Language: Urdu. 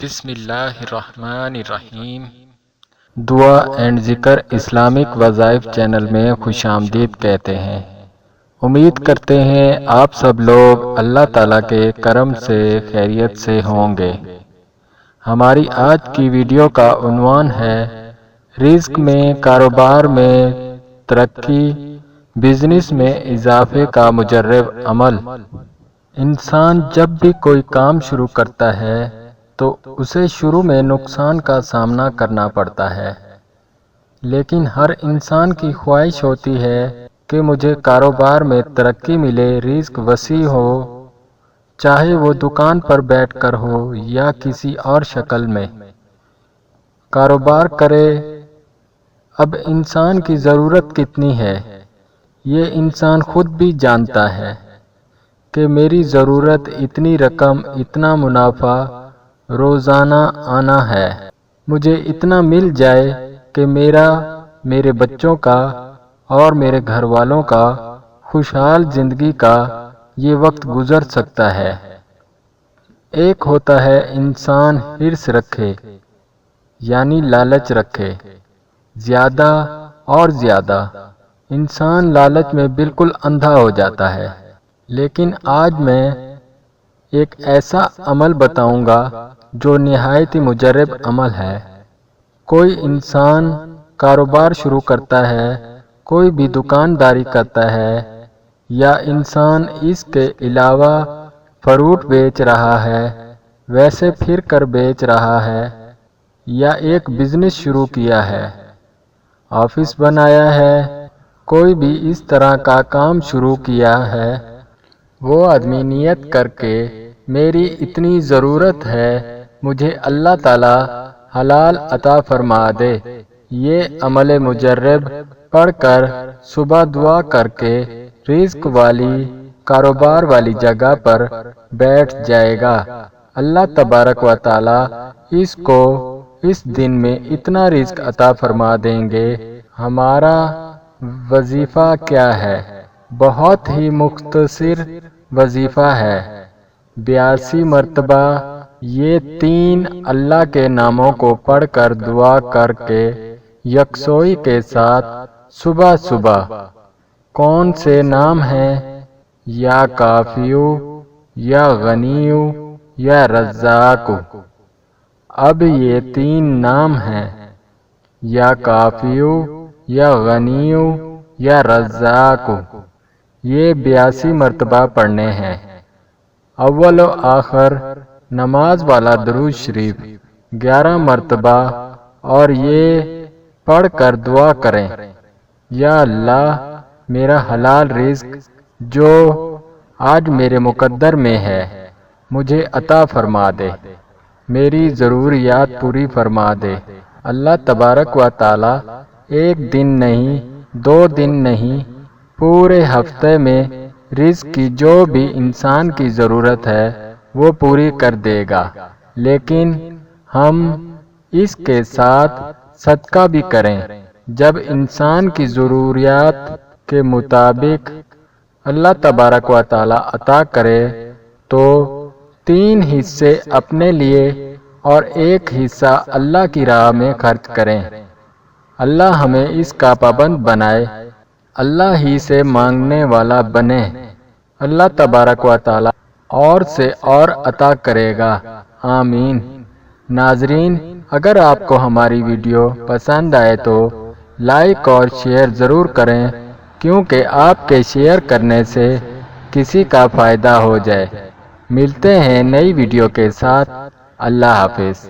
بسم اللہ الرحمن الرحیم۔ دعا اینڈ ذکر اسلامک وظائف چینل میں خوش آمدید کہتے ہیں۔ امید کرتے ہیں آپ سب لوگ اللہ تعالیٰ کے کرم سے خیریت سے ہوں گے۔ ہماری آج کی ویڈیو کا عنوان ہے رزق میں، کاروبار میں ترقی، بزنس میں اضافے کا مجرب عمل۔ انسان جب بھی کوئی کام شروع کرتا ہے تو اسے شروع میں نقصان کا سامنا کرنا پڑتا ہے، لیکن ہر انسان کی خواہش ہوتی ہے کہ مجھے کاروبار میں ترقی ملے، رزق وسیع ہو، چاہے وہ دکان پر بیٹھ کر ہو یا کسی اور شکل میں کاروبار کرے۔ اب انسان کی ضرورت کتنی ہے یہ انسان خود بھی جانتا ہے کہ میری ضرورت اتنی رقم، اتنا منافع روزانہ آنا ہے، مجھے اتنا مل جائے کہ میرے بچوں کا اور میرے گھر والوں کا خوشحال زندگی کا یہ وقت گزر سکتا ہے۔ ایک ہوتا ہے انسان حرص رکھے، یعنی لالچ رکھے، زیادہ اور زیادہ۔ انسان لالچ میں بالکل اندھا ہو جاتا ہے۔ لیکن آج میں ایک ایسا عمل بتاؤں گا جو نہایت ہی مجرب عمل ہے۔ کوئی انسان کاروبار شروع کرتا ہے، کوئی بھی دکانداری کرتا ہے، یا انسان اس کے علاوہ فروٹ بیچ رہا ہے، ویسے پھر کر بیچ رہا ہے، یا ایک بزنس شروع کیا ہے، آفس بنایا ہے، کوئی بھی اس طرح کا کام شروع کیا ہے، وہ آدمی نیت کر کے میری اتنی ضرورت ہے، مجھے اللہ تعالی حلال عطا فرما دے، یہ عمل مجرب پڑھ کر صبح دعا کر کے رزق والی کاروبار والی جگہ پر بیٹھ جائے گا۔ اللہ تبارک و تعالی اس کو اس دن میں اتنا رزق عطا فرما دیں گے۔ ہمارا وظیفہ کیا ہے؟ بہت ہی مختصر وظیفہ ہے۔ 82 مرتبہ یہ 3 اللہ کے ناموں کو پڑھ کر دعا کر کے یکسوئی کے ساتھ صبح صبح۔ کون سے نام ہیں؟ یا کافیو، یا غنیو، یا رزاقو۔ اب یہ 3 نام ہیں، یا کافیو، یا غنیو، یا رزاقو، یہ 82 مرتبہ پڑھنے ہیں۔ اول و آخر نماز والا درود شریف 11 مرتبہ، اور یہ پڑھ کر دعا کریں، یا اللہ میرا حلال رزق جو آج میرے مقدر میں ہے مجھے عطا فرما دے، میری ضروریات پوری فرما دے۔ اللہ تبارک و تعالی ایک دن نہیں، 2 دن نہیں، پورے ہفتے میں رزق کی جو بھی انسان کی ضرورت ہے وہ پوری کر دے گا، لیکن ہم اس کے ساتھ صدقہ بھی کریں۔ جب انسان کی ضروریات کے مطابق اللہ تبارک و تعالی عطا کرے تو 3 حصے اپنے لیے اور 1 حصہ اللہ کی راہ میں خرچ کریں۔ اللہ ہمیں اس کا پابند بنائے، اللہ ہی سے مانگنے والا بنے۔ اللہ تبارک و تعالی اور سے اور عطا کرے گا، آمین۔ ناظرین، اگر آپ کو ہماری ویڈیو پسند آئے تو لائک اور شیئر ضرور کریں، کیونکہ آپ کے شیئر کرنے سے کسی کا فائدہ ہو جائے۔ ملتے ہیں نئی ویڈیو کے ساتھ، اللہ حافظ۔